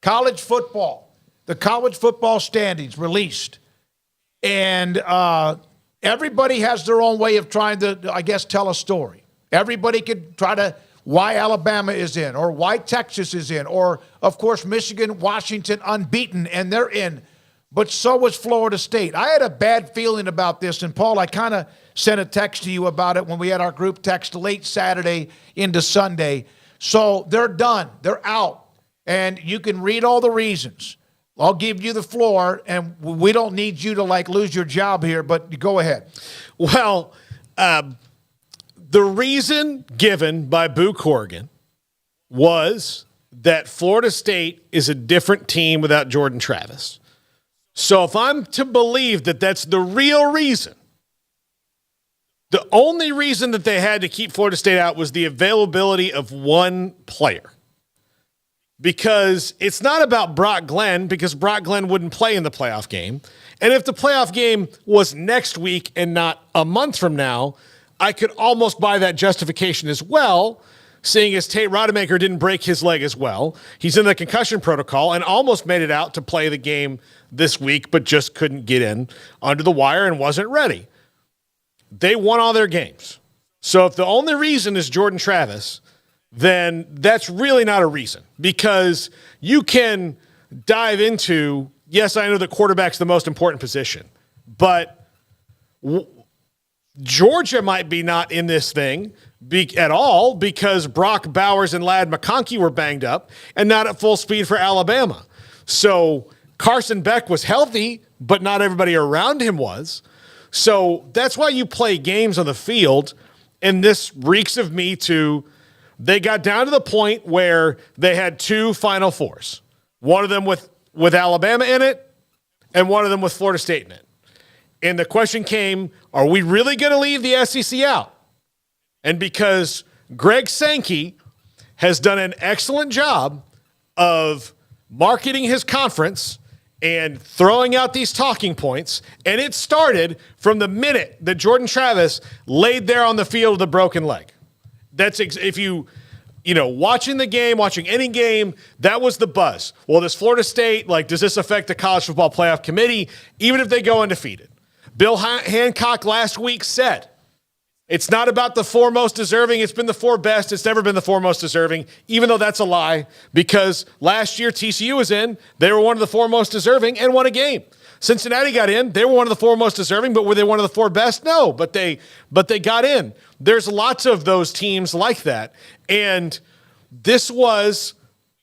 college football, the college football standings released. And everybody has their own way of trying to, I guess, tell a story. Everybody could try to why Alabama is in, or why Texas is in, or, of course, Michigan, Washington unbeaten, and they're in. But so was Florida State. I had a bad feeling about this, and, Paul, I kind of sent a text to you about it when we had our group text late Saturday into Sunday. So they're done. They're out. And you can read all the reasons. I'll give you the floor, and we don't need you to, lose your job here, but go ahead. Well, the reason given by Boo Corrigan was that Florida State is a different team without Jordan Travis. So if I'm to believe that that's the real reason, the only reason that they had to keep Florida State out was the availability of one player. Because it's not about Brock Glenn, because Brock Glenn wouldn't play in the playoff game. And if the playoff game was next week and not a month from now, I could almost buy that justification as well, seeing as Tate Rodemaker didn't break his leg as well. He's in the concussion protocol and almost made it out to play the game this week, but just couldn't get in under the wire and wasn't ready. They won all their games. So if the only reason is Jordan Travis, then that's really not a reason, because you can dive into, yes, I know the quarterback's the most important position, but Georgia might be not in this thing at all because Brock Bowers and Ladd McConkey were banged up and not at full speed for Alabama. So Carson Beck was healthy, but not everybody around him was. So that's why you play games on the field, and this reeks of me too. They got down to the point where they had two Final Fours, one of them with Alabama in it and one of them with Florida State in it. And the question came, are we really going to leave the SEC out? And because Greg Sankey has done an excellent job of marketing his conference and throwing out these talking points, and it started from the minute that Jordan Travis laid there on the field with a broken leg. That's if you watching the game, watching any game, that was the buzz. Well, does Florida State, does this affect the College Football Playoff Committee, even if they go undefeated? Bill Hancock last week said, it's not about the four most deserving. It's been the four best. It's never been the four most deserving, even though that's a lie, because last year TCU was in. They were one of the four most deserving and won a game. Cincinnati got in. They were one of the four most deserving, but were they one of the four best? No, but they got in. There's lots of those teams like that. And this was,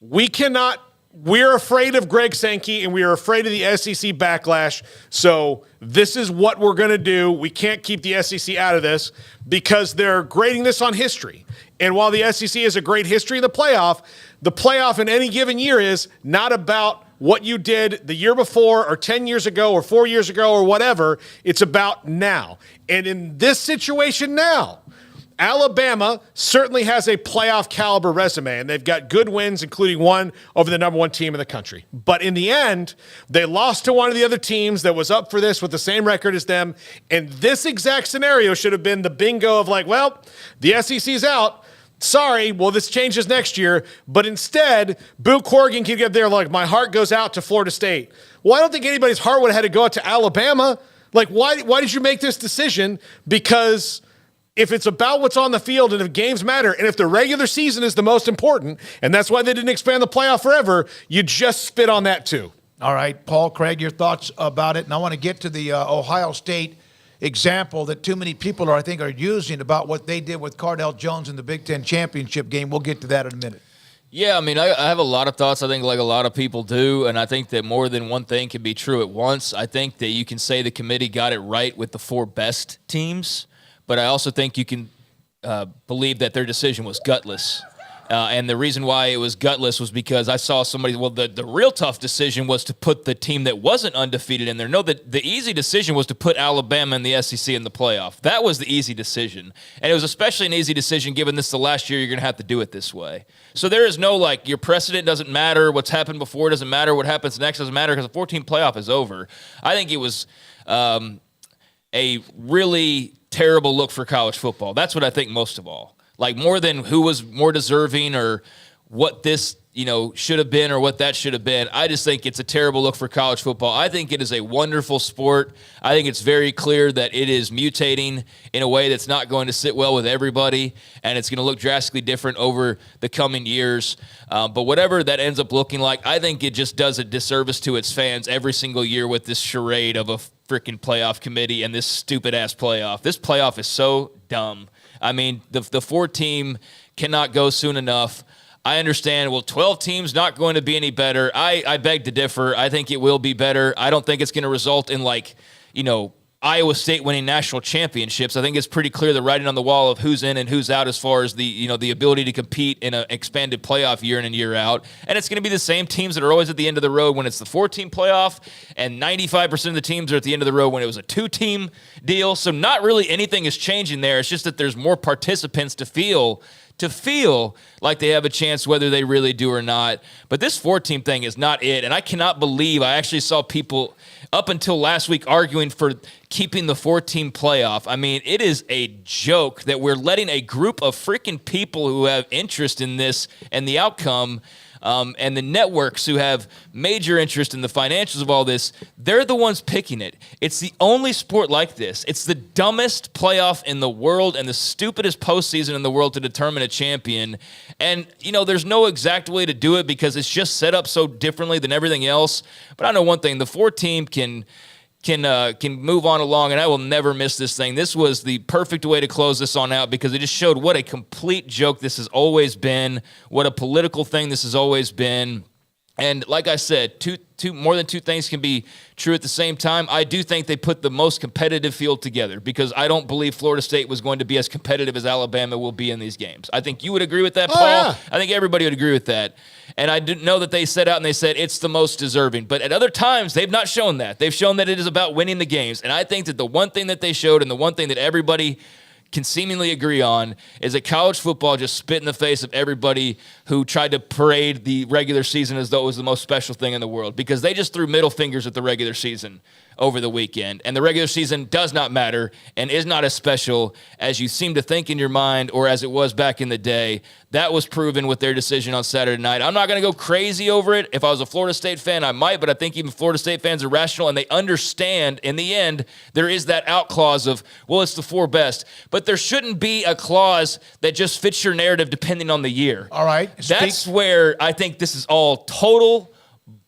we're afraid of Greg Sankey and we are afraid of the SEC backlash. So this is what we're going to do. We can't keep the SEC out of this because they're grading this on history. And while the SEC is a great history in the playoff in any given year is not about what you did the year before or 10 years ago or 4 years ago or whatever. It's about now. And in this situation now, Alabama certainly has a playoff caliber resume, and they've got good wins, including one over the number one team in the country. But in the end, they lost to one of the other teams that was up for this with the same record as them. And this exact scenario should have been the bingo of the SEC's out. Sorry, well, this changes next year. But instead, Boo Corrigan can get there my heart goes out to Florida State. Well, I don't think anybody's heart would have had to go out to Alabama. Why did you make this decision? Because if it's about what's on the field and if games matter and if the regular season is the most important, and that's why they didn't expand the playoff forever, you just spit on that too. All right, Paul, Craig, your thoughts about it. And I want to get to the Ohio State example that too many people are using about what they did with Cardell Jones in the Big Ten championship game. We'll get to that in a minute. Yeah, I mean, I have a lot of thoughts, I think, like a lot of people do, and I think that more than one thing can be true at once. I think that you can say the committee got it right with the four best teams, but I also think you can believe that their decision was gutless. And the reason why it was gutless was because I saw somebody, the real tough decision was to put the team that wasn't undefeated in there. No, the easy decision was to put Alabama and the SEC in the playoff. That was the easy decision. And it was especially an easy decision given this is the last year you're going to have to do it this way. So there is no, your precedent doesn't matter. What's happened before doesn't matter. What happens next doesn't matter because the 14 playoff is over. I think it was a really terrible look for college football. That's what I think most of all. More than who was more deserving or what this should have been or what that should have been. I just think it's a terrible look for college football. I think it is a wonderful sport. I think it's very clear that it is mutating in a way that's not going to sit well with everybody, and it's going to look drastically different over the coming years. But whatever that ends up looking like, I think it just does a disservice to its fans every single year with this charade of a freaking playoff committee and this stupid-ass playoff. This playoff is so dumb. I mean, the 4-team cannot go soon enough. I understand, 12 teams not going to be any better. I beg to differ. I think it will be better. I don't think it's going to result in, Iowa State winning national championships. I think it's pretty clear the writing on the wall of who's in and who's out as far as the ability to compete in an expanded playoff year in and year out. And it's going to be the same teams that are always at the end of the road when it's the 4-team playoff, and 95% of the teams are at the end of the road when it was a 2-team deal. So not really anything is changing there. It's just that there's more participants to feel like they have a chance whether they really do or not. But this 4-team thing is not it. And I cannot believe I actually saw people up until last week arguing for keeping the 4-team playoff. I mean, it is a joke that we're letting a group of freaking people who have interest in this and the outcome, and the networks who have major interest in the financials of all this, they're the ones picking it. It's the only sport like this. It's the dumbest playoff in the world and the stupidest postseason in the world to determine a champion. And, there's no exact way to do it because it's just set up so differently than everything else. But I know one thing, the 4-team can move on along, and I will never miss this thing. This was the perfect way to close this on out because it just showed what a complete joke this has always been, what a political thing this has always been. And like I said, more than two things can be true at the same time. I do think they put the most competitive field together because I don't believe Florida State was going to be as competitive as Alabama will be in these games. I think you would agree with that, Paul. Yeah. I think everybody would agree with that. And I didn't know that they set out and they said it's the most deserving. But at other times, they've not shown that. They've shown that it is about winning the games. And I think that the one thing that they showed and the one thing that everybody can seemingly agree on is that college football just spit in the face of everybody who tried to parade the regular season as though it was the most special thing in the world, because they just threw middle fingers at the regular season over the weekend. And the regular season does not matter and is not as special as you seem to think in your mind or as it was back in the day. That was proven with their decision on Saturday night. I'm not going to go crazy over it. If I was a Florida State fan, I might, but I think even Florida State fans are rational and they understand in the end there is that out clause of, it's the 4 best. But there shouldn't be a clause that just fits your narrative depending on the year. All right. That's where I think this is all total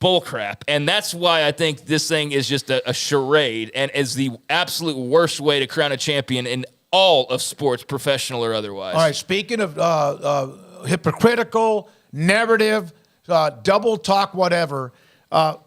bullcrap, and that's why I think this thing is just a charade and is the absolute worst way to crown a champion in all of sports, professional or otherwise. All right, speaking of hypocritical, narrative, double talk, whatever,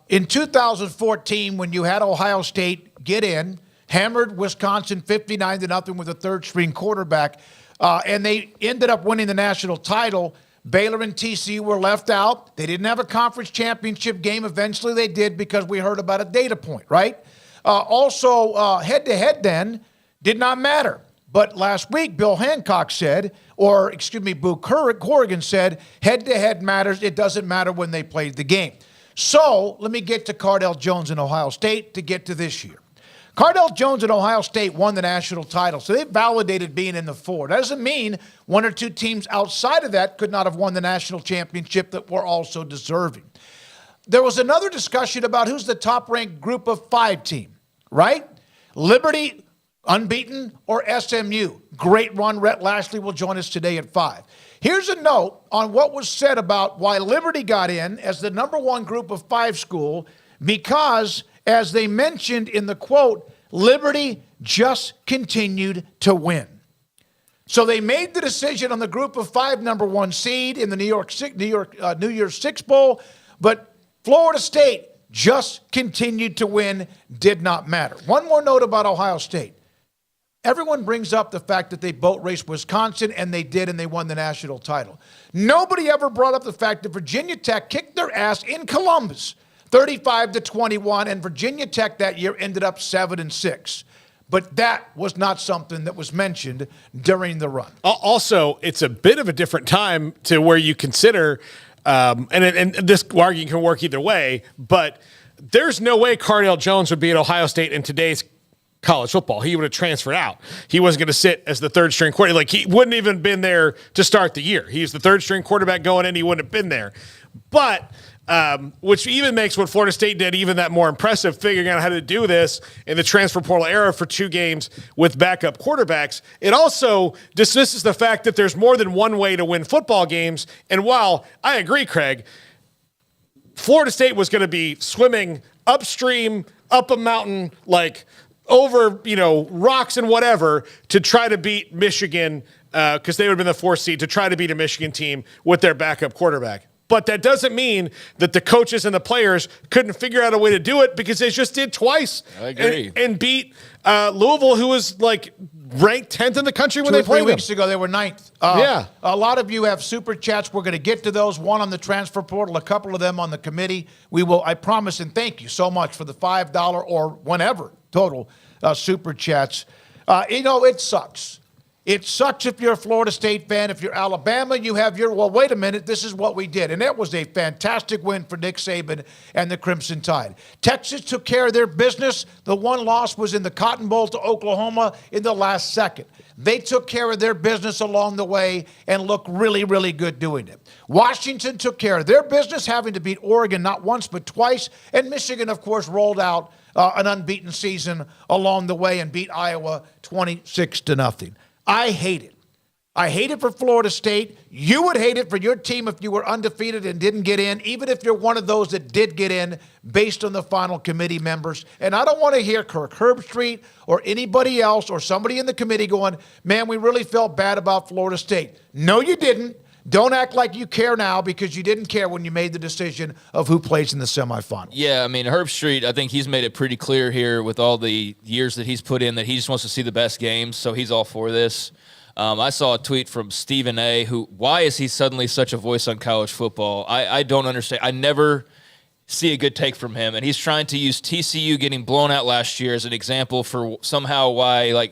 in 2014 when you had Ohio State get in, hammered Wisconsin 59-0 with a third-string quarterback, and they ended up winning the national title. Baylor and TCU were left out. They didn't have a conference championship game. Eventually they did because we heard about a data point, right? Also, head-to-head then did not matter. But last week, Bill Hancock said, Boo Corrigan said, head-to-head matters. It doesn't matter when they played the game. So let me get to Cardell Jones in Ohio State to get to this year. Cardell Jones at Ohio State won the national title, so they validated being in the 4. That doesn't mean one or two teams outside of that could not have won the national championship that were also deserving. There was another discussion about who's the top-ranked group of 5 team, right? Liberty, unbeaten, or SMU. Great run. Rhett Lashley will join us today at 5. Here's a note on what was said about why Liberty got in as the number 1 group of 5 school, because as they mentioned in the quote, Liberty just continued to win. So they made the decision on the group of 5 number 1 seed in the New Year's Six Bowl, but Florida State just continued to win, did not matter. One more note about Ohio State. Everyone brings up the fact that they boat raced Wisconsin, and they did, and they won the national title. Nobody ever brought up the fact that Virginia Tech kicked their ass in Columbus, 35-21, and Virginia Tech that year ended up 7-6. But that was not something that was mentioned during the run. Also, it's a bit of a different time to where you consider, and this argument can work either way, but there's no way Cardell Jones would be at Ohio State in today's college football. He would have transferred out. He wasn't going to sit as the third string quarterback. Like, he wouldn't even been there to start the year. He was the third string quarterback going in. He wouldn't have been there. But which even makes what Florida State did even that more impressive, figuring out how to do this in the transfer portal era for 2 games with backup quarterbacks. It also dismisses the fact that there's more than one way to win football games. And while I agree, Craig, Florida State was going to be swimming upstream, up a mountain, like over, rocks and whatever to try to beat Michigan because they would have been the 4th seed to try to beat a Michigan team with their backup quarterback. But that doesn't mean that the coaches and the players couldn't figure out a way to do it because they just did twice. I agree. And beat Louisville, who was like ranked 10th in the country when they played 3 weeks ago, they were 9th. Yeah. A lot of you have super chats. We're going to get to those. One on the transfer portal, a couple of them on the committee. We will, I promise, and thank you so much for the $5 or whenever total super chats. It sucks. It sucks if you're a Florida State fan. If you're Alabama, you have your, well, wait a minute, this is what we did. And that was a fantastic win for Nick Saban and the Crimson Tide. Texas took care of their business. The one loss was in the Cotton Bowl to Oklahoma in the last second. They took care of their business along the way and looked really, really good doing it. Washington took care of their business, having to beat Oregon not once but twice. And Michigan, of course, rolled out an unbeaten season along the way and beat Iowa 26-0. I hate it. I hate it for Florida State. You would hate it for your team if you were undefeated and didn't get in, even if you're one of those that did get in based on the final committee members. And I don't want to hear Kirk Herbstreit or anybody else or somebody in the committee going, man, we really felt bad about Florida State. No, you didn't. Don't act like you care now because you didn't care when you made the decision of who plays in the semifinals. Yeah, I mean, Herbstreit, I think he's made it pretty clear here with all the years that he's put in that he just wants to see the best games, so he's all for this. I saw a tweet from Stephen A., why is he suddenly such a voice on college football? I don't understand. I never see a good take from him, and he's trying to use TCU getting blown out last year as an example for somehow why,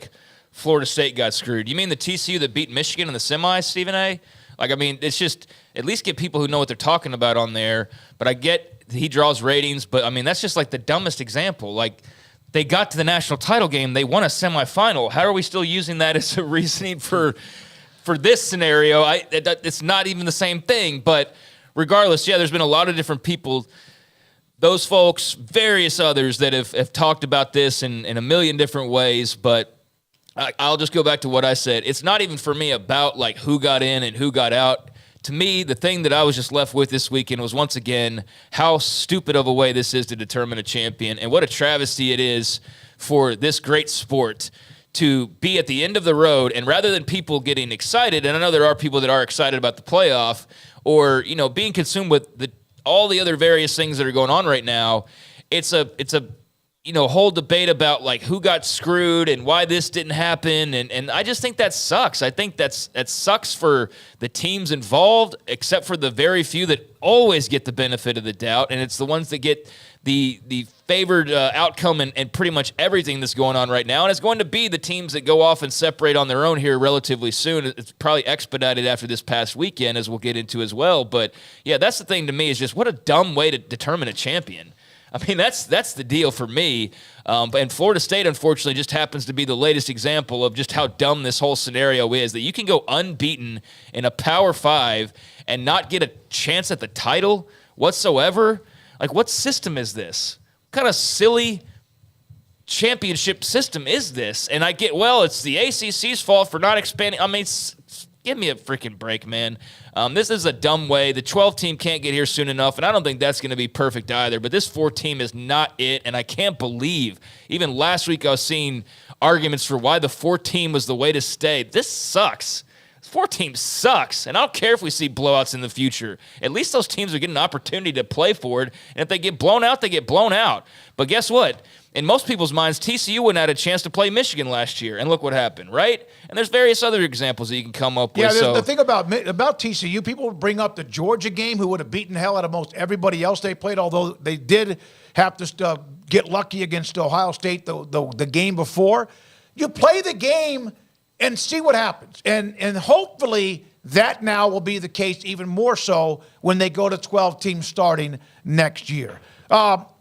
Florida State got screwed. You mean the TCU that beat Michigan in the semis, Stephen A.? It's just at least get people who know what they're talking about on there. But I get he draws ratings, but, that's just the dumbest example. They got to the national title game. They won a semifinal. How are we still using that as a reasoning for this scenario? It's not even the same thing. But regardless, yeah, there's been a lot of different people, those folks, various others that have talked about this in a million different ways, but I'll just go back to what I said. It's not even for me about who got in and who got out. To me, the thing that I was just left with this weekend was once again how stupid of a way this is to determine a champion and what a travesty it is for this great sport to be at the end of the road. And rather than people getting excited, and I know there are people that are excited about the playoff or, being consumed with all the other various things that are going on right now, it's a whole debate about who got screwed and why this didn't happen. And I just think that sucks. I think that sucks for the teams involved, except for the very few that always get the benefit of the doubt. And it's the ones that get the favored outcome and pretty much everything that's going on right now. And it's going to be the teams that go off and separate on their own here relatively soon. It's probably expedited after this past weekend, as we'll get into as well. But yeah, that's the thing to me is just what a dumb way to determine a champion. That's the deal for me. And Florida State, unfortunately, just happens to be the latest example of just how dumb this whole scenario is, that you can go unbeaten in a Power 5 and not get a chance at the title whatsoever. What system is this? What kind of silly championship system is this? And I get, it's the ACC's fault for not expanding. Give me a freaking break, man. This is a dumb way. The 12 team can't get here soon enough, and I don't think that's going to be perfect either. But this 4 team is not it, and I can't believe, even last week I was seeing arguments for why the 4 team was the way to stay. This sucks. 4 team sucks, and I don't care if we see blowouts in the future. At least those teams are getting an opportunity to play for it, and if they get blown out, they get blown out. But guess what? In most people's minds, TCU wouldn't have had a chance to play Michigan last year, and look what happened, right? And there's various other examples that you can come up with. Yeah, the thing about TCU, people would bring up the Georgia game, who would have beaten hell out of most everybody else they played, although they did have to get lucky against Ohio State the game before. You play the game and see what happens. And hopefully that now will be the case even more so when they go to 12 teams starting next year.